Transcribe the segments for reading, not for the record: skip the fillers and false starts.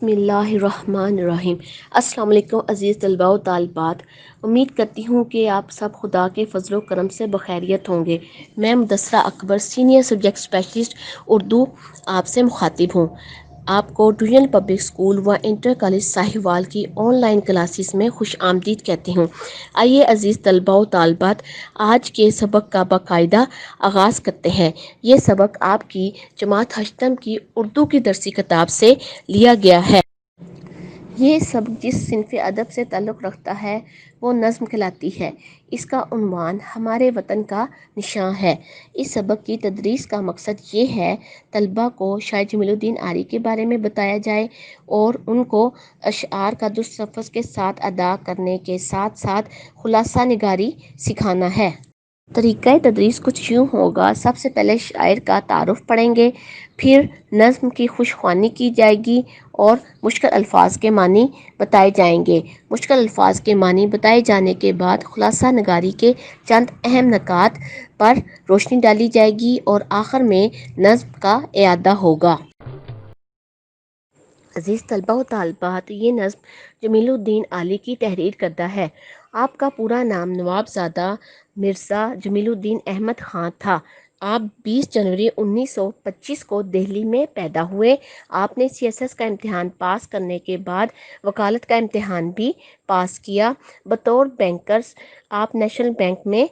بسم اللہ الرحمن الرحیم۔ السلام علیکم عزیز طلباء و طالبات، امید کرتی ہوں کہ آپ سب خدا کے فضل و کرم سے بخیریت ہوں گے۔ میں مدثرہ اکبر، سینئر سبجیکٹ اسپیشلسٹ اردو، آپ سے مخاطب ہوں۔ آپ کو ڈویژن پبلک اسکول و انٹر کالج ساہیوال کی آن لائن کلاسز میں خوش آمدید کہتی ہوں۔ آئیے عزیز طلباء و طالبات، آج کے سبق کا باقاعدہ آغاز کرتے ہیں۔ یہ سبق آپ کی جماعت ہشتم کی اردو کی درسی کتاب سے لیا گیا ہے۔ یہ سبق جس صنف ادب سے تعلق رکھتا ہے وہ نظم کہلاتی ہے۔ اس کا عنوان ہمارے وطن کا نشاں ہے۔ اس سبق کی تدریس کا مقصد یہ ہے طلباء کو شاعر جمیل الدین آری کے بارے میں بتایا جائے اور ان کو اشعار کا درست لفظ کے ساتھ ادا کرنے کے ساتھ ساتھ خلاصہ نگاری سکھانا ہے۔ طریقہ تدریس کچھ یوں ہوگا: سب سے پہلے شاعر کا تعارف پڑھیں گے، پھر نظم کی خوش خوانی کی جائے گی اور مشکل الفاظ کے معنی بتائے جائیں گے۔ مشکل الفاظ کے معنی بتائے جانے کے بعد خلاصہ نگاری کے چند اہم نکات پر روشنی ڈالی جائے گی اور آخر میں نظم کا اعادہ ہوگا۔ عزیز طلباء و طالبات، یہ نظم جمیل الدین آلی کی تحریر کردہ ہے۔ آپ کا پورا نام نواب زادہ مرزا جمیل الدین احمد خان تھا۔ آپ 20 جنوری 1925 کو دہلی میں پیدا ہوئے۔ آپ نے سی ایس ایس کا امتحان پاس کرنے کے بعد وکالت کا امتحان بھی پاس کیا۔ بطور بینکرز آپ نیشنل بینک میں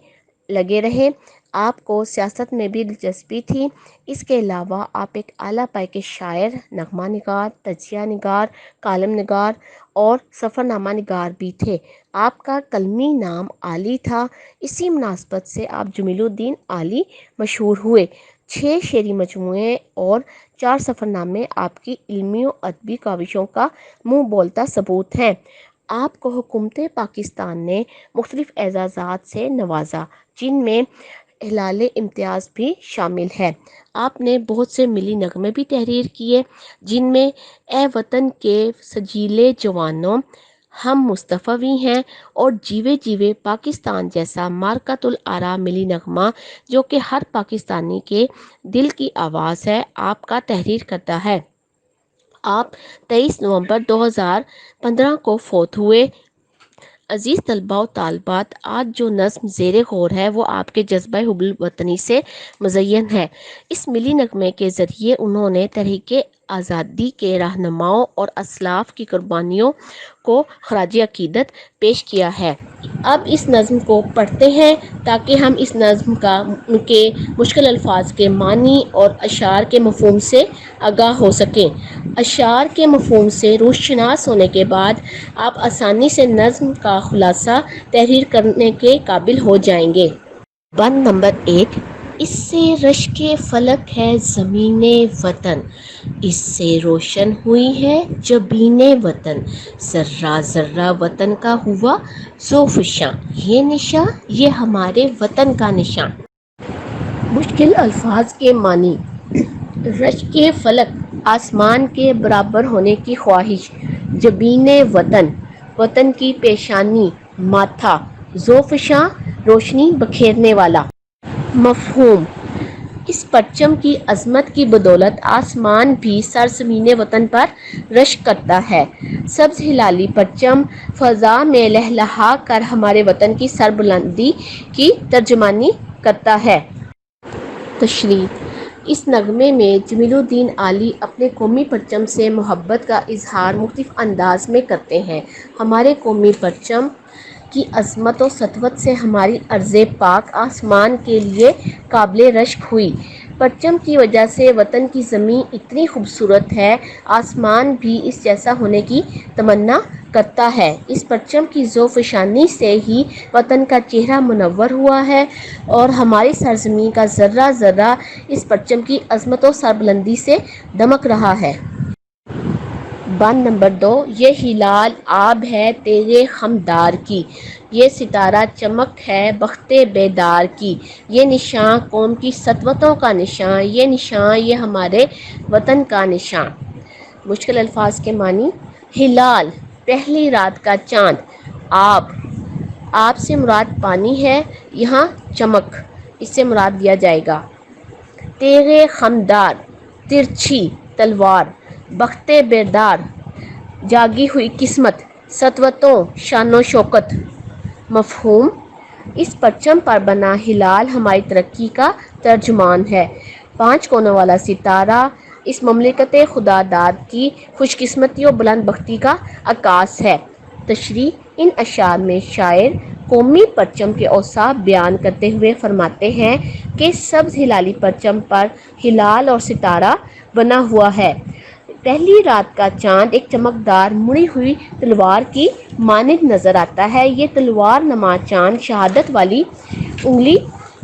لگے رہے۔ آپ کو سیاست میں بھی دلچسپی تھی۔ اس کے علاوہ آپ ایک اعلیٰ پائے کے شاعر، نغمہ نگار، تجزیہ نگار، کالم نگار اور سفرنامہ نگار بھی تھے۔ آپ کا قلمی نام آلی تھا۔ اسی مناسبت سے آپ جمیل الدین آلی مشہور ہوئے۔ 6 شعری مجموعے اور 4 سفرنامے آپ کی علمی و ادبی کاوشوں کا منہ بولتا ثبوت ہیں۔ آپ کو حکومت پاکستان نے مختلف اعزازات سے نوازا، جن میں ہلال امتیاز بھی شامل ہے۔ آپ نے بہت سے ملی نغمے بھی تحریر کیے، جن میں اے وطن کے سجیلے جوانوں، ہم مصطفی ہیں اور جیوے جیوے پاکستان جیسا مارکۃ الآرا ملی نغمہ جو کہ ہر پاکستانی کے دل کی آواز ہے، آپ کا تحریر کردہ ہے۔ آپ 23 نومبر 2015 کو فوت ہوئے۔ عزیز طلباء و طالبات، آج جو نظم زیر غور ہے وہ آپ کے جذبہ حب الوطنی سے مزین ہے۔ اس ملی نغمے کے ذریعے انہوں نے تحریک آزادی کے رہنماؤں اور اسلاف کی قربانیوں کو خراج عقیدت پیش کیا ہے۔ اب اس نظم کو پڑھتے ہیں تاکہ ہم اس نظم کے مشکل الفاظ کے معنی اور اشعار کے مفہوم سے آگاہ ہو سکیں۔ اشعار کے مفہوم سے روشناس ہونے کے بعد آپ آسانی سے نظم کا خلاصہ تحریر کرنے کے قابل ہو جائیں گے۔ بند نمبر 1: اس سے رشک فلک ہے زمین وطن، اس سے روشن ہوئی ہے جبین وطن، ذرہ ذرہ وطن کا ہوا ذوفشاں، یہ نشاں یہ ہمارے وطن کا نشاں۔ مشکل الفاظ کے معنی: رشک فلک، آسمان کے برابر ہونے کی خواہش، جبین وطن، وطن کی پیشانی، ماتھا، ذوفشاں، روشنی بکھیرنے والا۔ مفہوم: اس پرچم کی عظمت کی بدولت آسمان بھی سرزمین وطن پر رشک کرتا ہے۔ سبز ہلالی پرچم فضا میں لہلہا کر ہمارے وطن کی سربلندی کی ترجمانی کرتا ہے۔ تشریح: اس نغمے میں جمیل الدین آلی اپنے قومی پرچم سے محبت کا اظہار مختلف انداز میں کرتے ہیں۔ ہمارے قومی پرچم کی عظمت و سطوت سے ہماری ارض پاک آسمان کے لیے قابل رشک ہوئی۔ پرچم کی وجہ سے وطن کی زمین اتنی خوبصورت ہے، آسمان بھی اس جیسا ہونے کی تمنا کرتا ہے۔ اس پرچم کی ذوفشانی سے ہی وطن کا چہرہ منور ہوا ہے اور ہماری سرزمین کا ذرہ ذرہ اس پرچم کی عظمت و سربلندی سے دمک رہا ہے۔ بند نمبر 2: یہ ہلال آب ہے تیغ خمدار کی، یہ ستارہ چمک ہے بخت بیدار کی، یہ نشاں قوم کی سطوتوں کا نشاں، یہ نشاں یہ ہمارے وطن کا نشاں۔ مشکل الفاظ کے معنی: ہلال، پہلی رات کا چاند۔ آب سے مراد پانی ہے، یہاں چمک اس سے مراد لیا جائے گا۔ تیغ خمدار، ترچھی تلوار۔ بخت بیدار، جاگی ہوئی قسمت، سطوتوں، شان و شوکت۔ مفہوم: اس پرچم پر بنا ہلال ہماری ترقی کا ترجمان ہے۔ 5 کونوں والا ستارہ اس مملکت خداداد کی خوش قسمتی و بلند بختی کا عکاس ہے۔ تشریح: ان اشعار میں شاعر قومی پرچم کے اوصاف بیان کرتے ہوئے فرماتے ہیں کہ سبز ہلالی پرچم پر ہلال اور ستارہ بنا ہوا ہے۔ پہلی رات کا چاند ایک چمکدار مڑی ہوئی تلوار کی مانند نظر آتا ہے۔ یہ تلوار نما چاند شہادت والی انگلی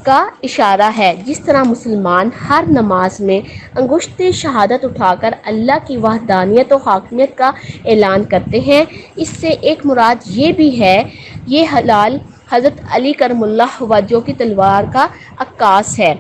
کا اشارہ ہے۔ جس طرح مسلمان ہر نماز میں انگشت شہادت اٹھا کر اللہ کی وحدانیت و حاکمیت کا اعلان کرتے ہیں، اس سے ایک مراد یہ بھی ہے یہ ہلال حضرت علی کرم اللہ وجہہ کی تلوار کا عکاس ہے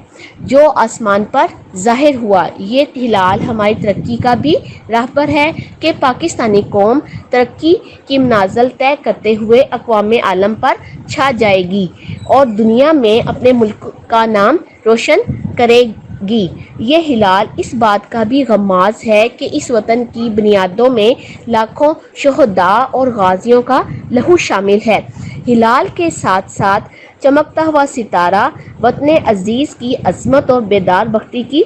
جو آسمان پر ظاہر ہوا۔ یہ ہلال ہماری ترقی کا بھی راہبر ہے کہ پاکستانی قوم ترقی کی منازل طے کرتے ہوئے اقوام عالم پر چھا جائے گی اور دنیا میں اپنے ملک کا نام روشن کرے گی۔ یہ ہلال اس بات کا بھی غماز ہے کہ اس وطن کی بنیادوں میں لاکھوں شہداء اور غازیوں کا لہو شامل ہے۔ ہلال کے ساتھ ساتھ چمکتا ہوا ستارہ وطن عزیز کی عظمت اور بیدار بختی کی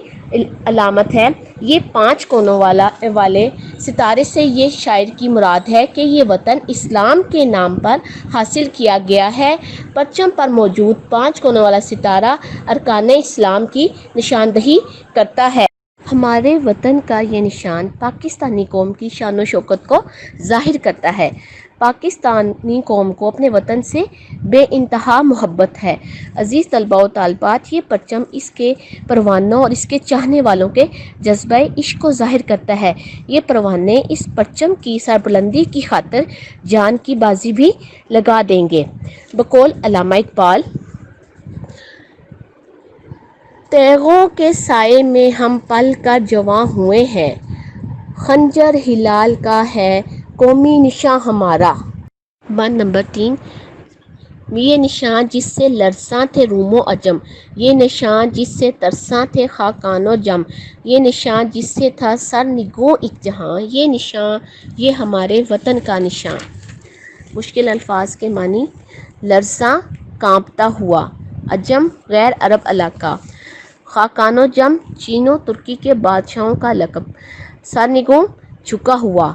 علامت ہے۔ یہ 5 کونوں والے ستارے سے یہ شاعر کی مراد ہے کہ یہ وطن اسلام کے نام پر حاصل کیا گیا ہے۔ پرچم پر موجود 5 کونوں والا ستارہ ارکان اسلام کی نشاندہی کرتا ہے۔ ہمارے وطن کا یہ نشان پاکستانی قوم کی شان و شوکت کو ظاہر کرتا ہے۔ پاکستانی قوم کو اپنے وطن سے بے انتہا محبت ہے۔ عزیز طلباء و طالبات، یہ پرچم اس کے پروانوں اور اس کے چاہنے والوں کے جذبہ عشق کو ظاہر کرتا ہے۔ یہ پروانے اس پرچم کی سربلندی کی خاطر جان کی بازی بھی لگا دیں گے۔ بقول علامہ اقبال: تیغوں کے سائے میں ہم پل کر جواں ہوئے ہیں، خنجر ہلال کا ہے قومی نشاں ہمارا۔ بند نمبر 3: یہ نشان جس سے لرزاں تھے روم و عجم، یہ نشان جس سے ترساں تھے خاقان و جم، یہ نشان جس سے تھا سر نگوں ایک جہاں، یہ نشان یہ ہمارے وطن کا نشان۔ مشکل الفاظ کے معنی: لرزاں، کانپتا ہوا، عجم غیر عرب علاقہ، خاقان و جم چین و ترکی کے بادشاہوں کا لقب، سرنگوں جھکا ہوا۔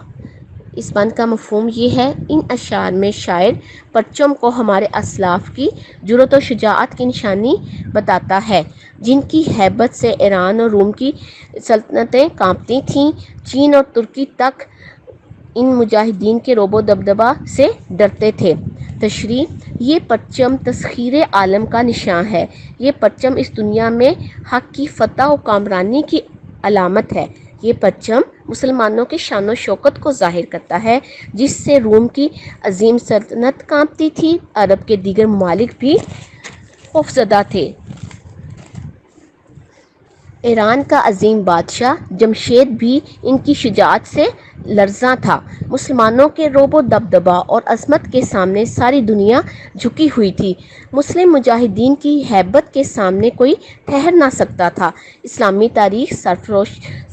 اس بند کا مفہوم یہ ہے: ان اشعار میں شاعر پرچم کو ہمارے اسلاف کی جرأت و شجاعت کی نشانی بتاتا ہے جن کی ہیبت سے ایران اور روم کی سلطنتیں کانپتی تھیں۔ چین اور ترکی تک ان مجاہدین کے رعب و دبدبہ سے ڈرتے تھے۔ تشریح: یہ پرچم تسخیر عالم کا نشان ہے۔ یہ پرچم اس دنیا میں حق کی فتح و کامرانی کی علامت ہے۔ یہ پرچم مسلمانوں کی شان و شوکت کو ظاہر کرتا ہے جس سے روم کی عظیم سلطنت کانپتی تھی۔ عرب کے دیگر ممالک بھی خوفزدہ تھے۔ ایران کا عظیم بادشاہ جمشید بھی ان کی شجاعت سے لرزاں تھا۔ مسلمانوں کے رعب و دبدبہ اور عظمت کے سامنے ساری دنیا جھکی ہوئی تھی۔ مسلم مجاہدین کی ہیبت کے سامنے کوئی ٹھہر نہ سکتا تھا۔ اسلامی تاریخ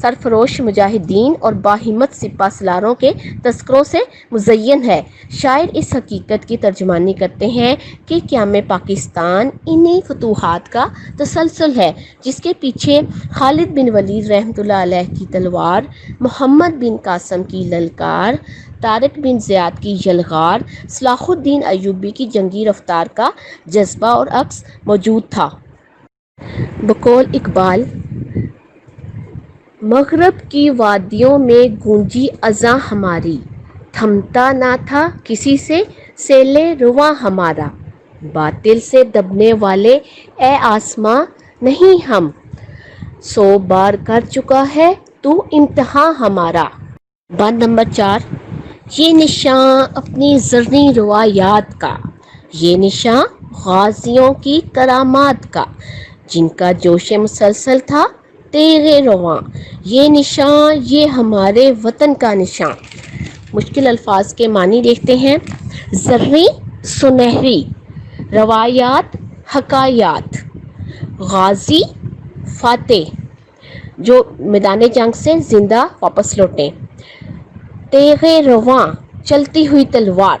سرفروش مجاہدین اور باہمت سپہ سالاروں کے تذکروں سے مزین ہے۔ شاعر اس حقیقت کی ترجمانی کرتے ہیں کہ قیام پاکستان انہی فتوحات کا تسلسل ہے جس کے پیچھے خالد بن ولید رحمۃ اللہ علیہ کی تلوار، محمد بن قاسم کی للکار، طارق بن زیاد کی یلغار، صلاح الدین ایوبی کی جنگی رفتار کا جذبہ اور عکس موجود تھا۔ بقول اقبال: مغرب کی وادیوں میں گونجی اذاں ہماری، تھمتا نہ تھا کسی سے سیل رواں ہمارا، باطل سے دبنے والے اے آسماں نہیں ہم، 100 بار کر چکا ہے تو امتحاں ہمارا۔ بند نمبر 4: یہ نشاں اپنی زرعی روایات کا، یہ نشاں غازیوں کی کرامات کا، جن کا جوش مسلسل تھا تیغ رواں، یہ نشاں یہ ہمارے وطن کا نشاں۔ مشکل الفاظ کے معنی دیکھتے ہیں۔ زرعی سنہری، روایات حکایات، غازی فاتح جو میدان جنگ سے زندہ واپس لوٹیں، تیغ رواں چلتی ہوئی تلوار۔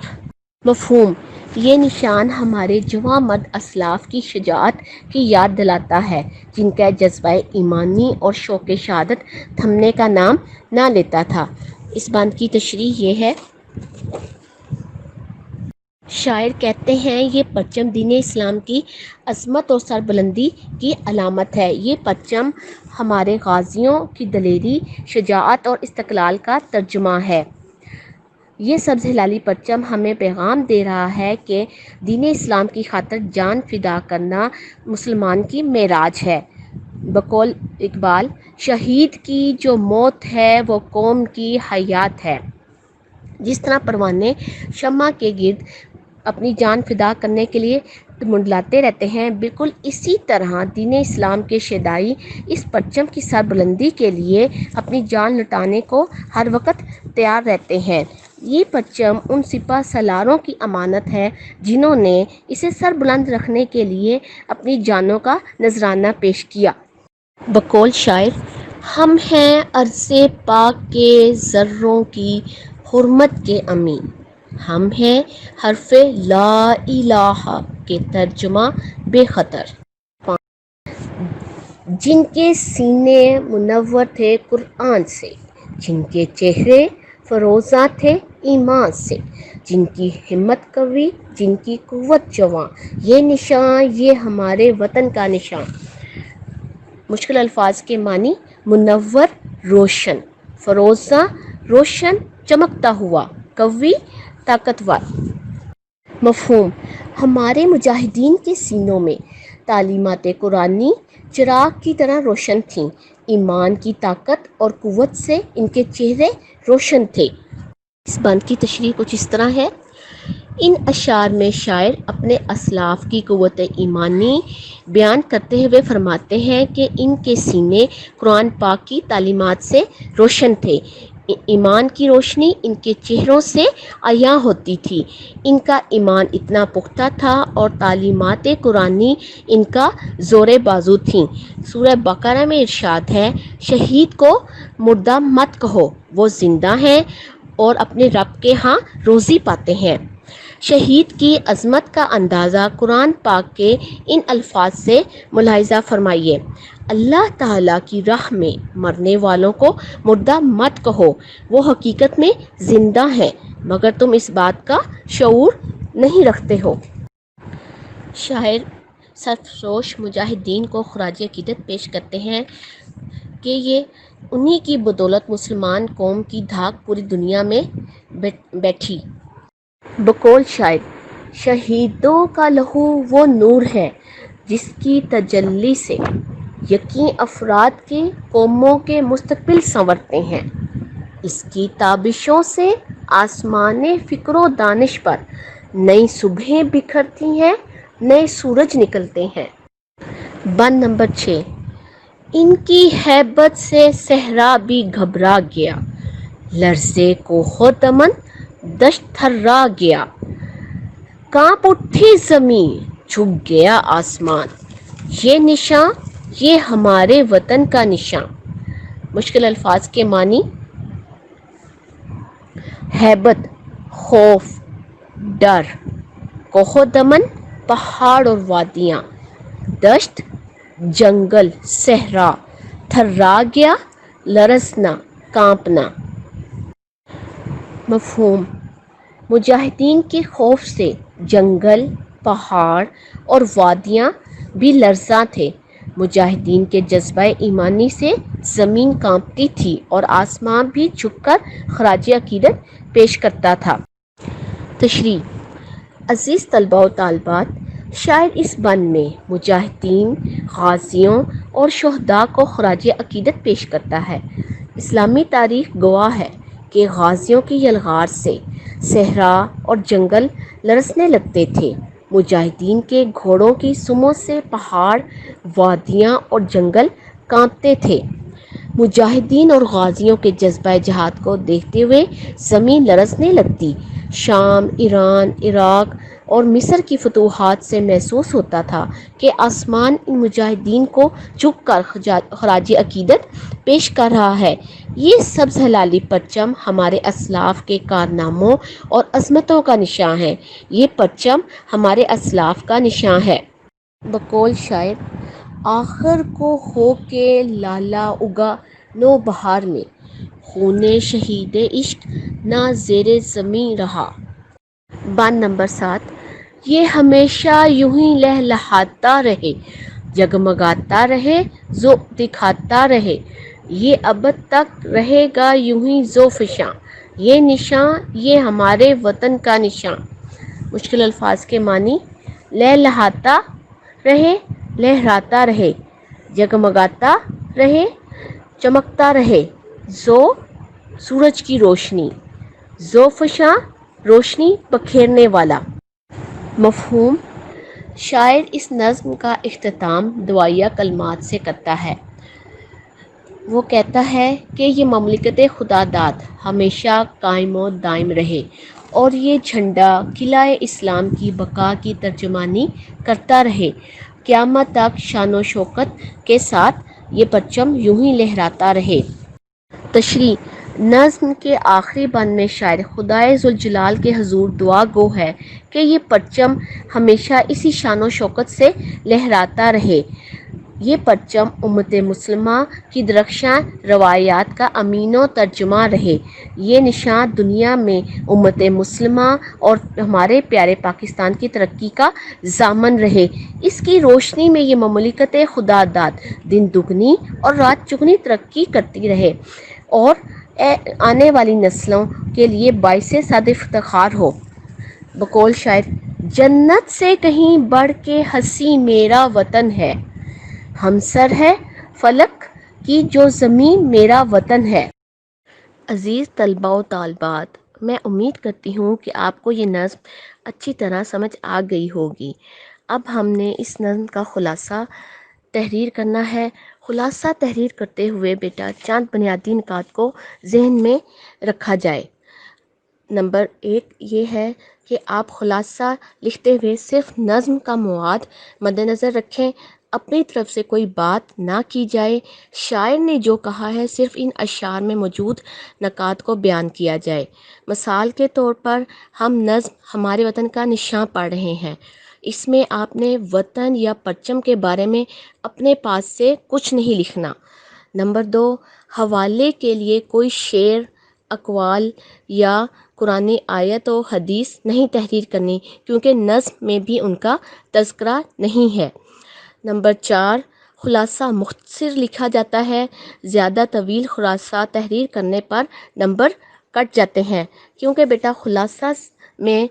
مفہوم: یہ نشان ہمارے جواں مرد اسلاف کی شجاعت کی یاد دلاتا ہے، جن کا جذبہ ایمانی اور شوق شہادت تھمنے کا نام نہ لیتا تھا۔ اس بات کی تشریح یہ ہے، شاعر کہتے ہیں یہ پرچم دین اسلام کی عظمت اور سربلندی کی علامت ہے۔ یہ پرچم ہمارے غازیوں کی دلیری، شجاعت اور استقلال کا ترجمہ ہے۔ یہ سبز ہلالی پرچم ہمیں پیغام دے رہا ہے کہ دین اسلام کی خاطر جان فدا کرنا مسلمان کی معراج ہے۔ بقول اقبال، شہید کی جو موت ہے وہ قوم کی حیات ہے۔ جس طرح پروانے شمع کے گرد اپنی جان فدا کرنے کے لیے منڈلاتے رہتے ہیں، بالکل اسی طرح دین اسلام کے شیدائی اس پرچم کی سربلندی کے لیے اپنی جان لٹانے کو ہر وقت تیار رہتے ہیں۔ یہ پرچم ان سپہ سالاروں کی امانت ہے جنہوں نے اسے سربلند رکھنے کے لیے اپنی جانوں کا نذرانہ پیش کیا۔ بقول شاعر، ہم ہیں عرض پاک کے ذروں کی حرمت کے امین، ہم ہیں حرف لا الہ کے ترجمہ بے خطر۔ جن کے سینے منور تھے قرآن سے، جن کے چہرے فروزاں تھے ایمان سے، جن کی ہمت قوی، جن کی قوت جواں، یہ نشان یہ ہمارے وطن کا نشان۔ مشکل الفاظ کے معنی: منور روشن، فروزاں روشن چمکتا ہوا، قوی طاقتور۔ مفہوم: ہمارے مجاہدین کے سینوں میں تعلیمات قرآنی چراغ کی طرح روشن تھیں، ایمان کی طاقت اور قوت سے ان کے چہرے روشن تھے۔ اس بات کی تشریح کچھ اس طرح ہے، ان اشعار میں شاعر اپنے اسلاف کی قوت ایمانی بیان کرتے ہوئے فرماتے ہیں کہ ان کے سینے قرآن پاک کی تعلیمات سے روشن تھے، ایمان کی روشنی ان کے چہروں سے عیاں ہوتی تھی، ان کا ایمان اتنا پختہ تھا اور تعلیمات قرآنی ان کا زور بازو تھیں۔ سورہ بقرہ میں ارشاد ہے، شہید کو مردہ مت کہو، وہ زندہ ہیں اور اپنے رب کے ہاں روزی پاتے ہیں۔ شہید کی عظمت کا اندازہ قرآن پاک کے ان الفاظ سے ملاحظہ فرمائیے، اللہ تعالیٰ کی راہ میں مرنے والوں کو مردہ مت کہو، وہ حقیقت میں زندہ ہیں مگر تم اس بات کا شعور نہیں رکھتے ہو۔ شاعر سرفروش مجاہدین کو خراج عقیدت پیش کرتے ہیں کہ یہ انہی کی بدولت مسلمان قوم کی دھاک پوری دنیا میں بیٹھی۔ بقول شاعر، شہیدوں کا لہو وہ نور ہے جس کی تجلی سے یقین افراد کے قوموں کے مستقبل سنورتے ہیں، اس کی تابشوں سے آسمان فکر و دانش پر نئی صبحیں بکھرتی ہیں، نئے سورج نکلتے ہیں۔ بند نمبر 6، ان کی ہیبت سے صحرا بھی گھبرا گیا، لرزے کوہ و دمن دشت تھرا گیا، کانپ اٹھی زمین جھک گیا آسمان، یہ نشاں یہ ہمارے وطن کا نشاں۔ مشکل الفاظ کے معنی: ہیبت خوف ڈر، کوہ و دمن پہاڑ اور وادیاں، دشت جنگل صحرا، تھرا گیا لرزنا کانپنا۔ مفہوم: مجاہدین کے خوف سے جنگل، پہاڑ اور وادیاں بھی لرزاں تھے، مجاہدین کے جذبہ ایمانی سے زمین کانپتی تھی اور آسمان بھی جھک کر خراج عقیدت پیش کرتا تھا۔ تشریح: عزیز طلباء و طالبات، شاعر اس بند میں مجاہدین، غازیوں اور شہداء کو خراج عقیدت پیش کرتا ہے۔ اسلامی تاریخ گواہ ہے کہ غازیوں کی یلغار سے صحرا اور جنگل لرزنے لگتے تھے، مجاہدین کے گھوڑوں کی سموں سے پہاڑ، وادیاں اور جنگل کانپتے تھے۔ مجاہدین اور غازیوں کے جذبہ جہاد کو دیکھتے ہوئے زمین لرزنے لگتی، شام، ایران، عراق، اور مصر کی فتوحات سے محسوس ہوتا تھا کہ آسمان ان مجاہدین کو جھک کر خراج عقیدت پیش کر رہا ہے۔ یہ سبز ہلالی پرچم ہمارے اسلاف کے کارناموں اور عظمتوں کا نشان ہے۔ یہ پرچم ہمارے اسلاف کا نشان ہے۔ بقول شاعر: آخر کو ہو کے لالا اگا نو بہار میں، خون شہید عشق نہ زیر زمیں رہا۔ بند نمبر 7: یہ ہمیشہ یوں ہی لہلہاتا رہے، جگمگاتا رہے، ذوق دکھاتا رہے، یہ ابد تک رہے گا یوں ہی ذوفشاں، یہ نشاں، یہ ہمارے وطن کا نشاں۔ مشکل الفاظ کے معنی: لہلہاتا رہے، لہراتا رہے، جگمگاتا رہے، چمکتا رہے، ذو سورج کی روشنی، ذوفشاں روشنی بکھیرنے والا۔ مفہوم: شاعر اس نظم کا اختتام دعائیہ کلمات سے کرتا ہے۔ وہ کہتا ہے کہ یہ مملکت خدا داد ہمیشہ قائم و دائم رہے اور یہ جھنڈا قلعہ اسلام کی بقا کی ترجمانی کرتا رہے، قیامت تک شان و شوکت کے ساتھ یہ پرچم یوں ہی لہراتا رہے۔ تشریح: نظم کے آخری بند میں شاعر خدائے ذوالجلال کے حضور دعا گو ہے کہ یہ پرچم ہمیشہ اسی شان و شوکت سے لہراتا رہے۔ یہ پرچم امت مسلمہ کی درخشاں روایات کا امین و ترجمہ رہے۔ یہ نشان دنیا میں امت مسلمہ اور ہمارے پیارے پاکستان کی ترقی کا ضامن رہے۔ اس کی روشنی میں یہ مملکت خدا داد دن دگنی اور رات چگنی ترقی کرتی رہے اور آنے والی نسلوں کے لیے باعث صد افتخار ہو۔ بقول شاعر: جنت سے کہیں بڑھ کے حسین میرا وطن ہے، ہمسر ہے فلک کی جو زمین میرا وطن ہے۔ عزیز طلباء و طالبات، میں امید کرتی ہوں کہ آپ کو یہ نظم اچھی طرح سمجھ آ گئی ہوگی۔ اب ہم نے اس نظم کا خلاصہ تحریر کرنا ہے۔ خلاصہ تحریر کرتے ہوئے بیٹا چند بنیادی نکات کو ذہن میں رکھا جائے۔ نمبر 1 یہ ہے کہ آپ خلاصہ لکھتے ہوئے صرف نظم کا مواد مد نظر رکھیں، اپنی طرف سے کوئی بات نہ کی جائے، شاعر نے جو کہا ہے صرف ان اشعار میں موجود نکات کو بیان کیا جائے۔ مثال کے طور پر ہم نظم ہمارے وطن کا نشان پڑھ رہے ہیں، اس میں آپ نے وطن یا پرچم کے بارے میں اپنے پاس سے کچھ نہیں لکھنا۔ نمبر 2 حوالے کے لیے کوئی شعر، اقوال یا قرآن آیت و حدیث نہیں تحریر کرنی کیونکہ نظم میں بھی ان کا تذکرہ نہیں ہے۔ نمبر 4 خلاصہ مختصر لکھا جاتا ہے، زیادہ طویل خلاصہ تحریر کرنے پر نمبر کٹ جاتے ہیں کیونکہ بیٹا خلاصہ میں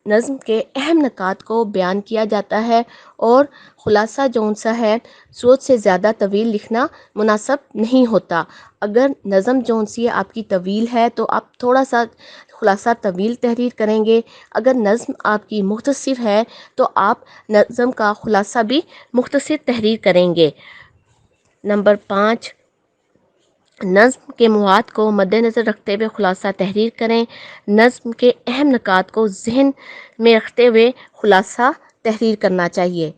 نظم کے اہم نکات کو بیان کیا جاتا ہے اور خلاصہ جون سا ہے ضرورت سے زیادہ طویل لکھنا مناسب نہیں ہوتا۔ اگر نظم جون سی آپ کی طویل ہے تو آپ تھوڑا سا خلاصہ طویل تحریر کریں گے، اگر نظم آپ کی مختصر ہے تو آپ نظم کا خلاصہ بھی مختصر تحریر کریں گے۔ نمبر 5 نظم کے مواد کو مد نظر رکھتے ہوئے خلاصہ تحریر کریں، نظم کے اہم نکات کو ذہن میں رکھتے ہوئے خلاصہ تحریر کرنا چاہیے۔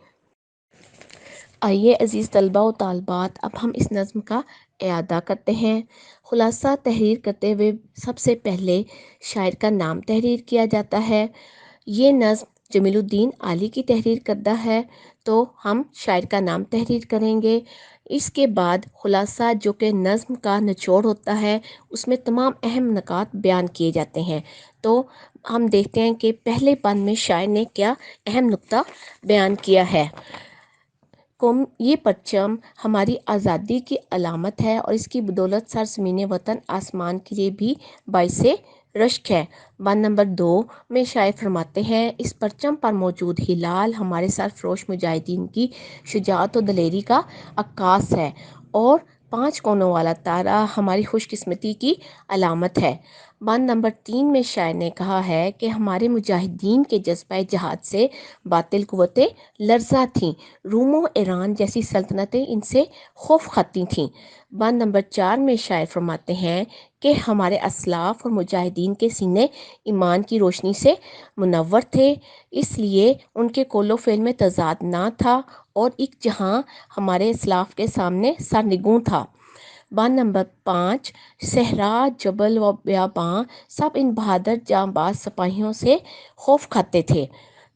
آئیے عزیز طلباء و طالبات، اب ہم اس نظم کا اعادہ کرتے ہیں۔ خلاصہ تحریر کرتے ہوئے سب سے پہلے شاعر کا نام تحریر کیا جاتا ہے۔ یہ نظم جمیل الدین عالی کی تحریر کردہ ہے تو ہم شاعر کا نام تحریر کریں گے۔ اس کے بعد خلاصہ جو کہ نظم کا نچوڑ ہوتا ہے اس میں تمام اہم نکات بیان کیے جاتے ہیں، تو ہم دیکھتے ہیں کہ پہلے بند میں شاعر نے کیا اہم نکتہ بیان کیا ہے۔ یہ پرچم ہماری آزادی کی علامت ہے اور اس کی بدولت سرزمین وطن آسمان کے لیے بھی باعث رشک ہے۔ بند نمبر 2 میں شاعر فرماتے ہیں: اس پرچم پر موجود ہلال ہمارے سرفروش مجاہدین کی شجاعت و دلیری کا عکاس ہے اور 5 کونوں والا تارا ہماری خوش قسمتی کی علامت ہے۔ بند نمبر 3 میں شاعر نے کہا ہے کہ ہمارے مجاہدین کے جذبہ جہاد سے باطل قوتیں لرزاں تھیں، روم و ایران جیسی سلطنتیں ان سے خوف کھاتی تھیں۔ بند نمبر 4 میں شاعر فرماتے ہیں کہ ہمارے اسلاف اور مجاہدین کے سینے ایمان کی روشنی سے منور تھے، اس لیے ان کے قول و فعل میں تضاد نہ تھا اور ایک جہاں ہمارے اسلاف کے سامنے سرنگوں تھا۔ بند نمبر 5، صحرا، جبل و بیاباں سب ان بہادر جانباز سپاہیوں سے خوف کھاتے تھے۔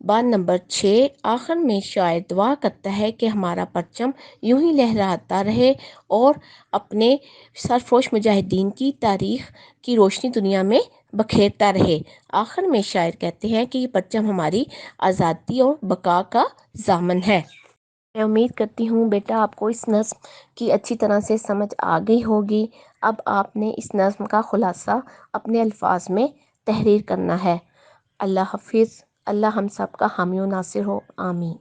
بند نمبر 6، آخر میں شاعر دعا کرتا ہے کہ ہمارا پرچم یوں ہی لہراتا رہے اور اپنے سرفروش مجاہدین کی تاریخ کی روشنی دنیا میں بکھیرتا رہے۔ آخر میں شاعر کہتے ہیں کہ یہ پرچم ہماری آزادی اور بقا کا ضامن ہے۔ میں امید کرتی ہوں بیٹا آپ کو اس نظم کی اچھی طرح سے سمجھ آ گئی ہوگی۔ اب آپ نے اس نظم کا خلاصہ اپنے الفاظ میں تحریر کرنا ہے۔ اللہ حافظ۔ اللہ ہم سب کا حامی و ناصر ہو، آمین۔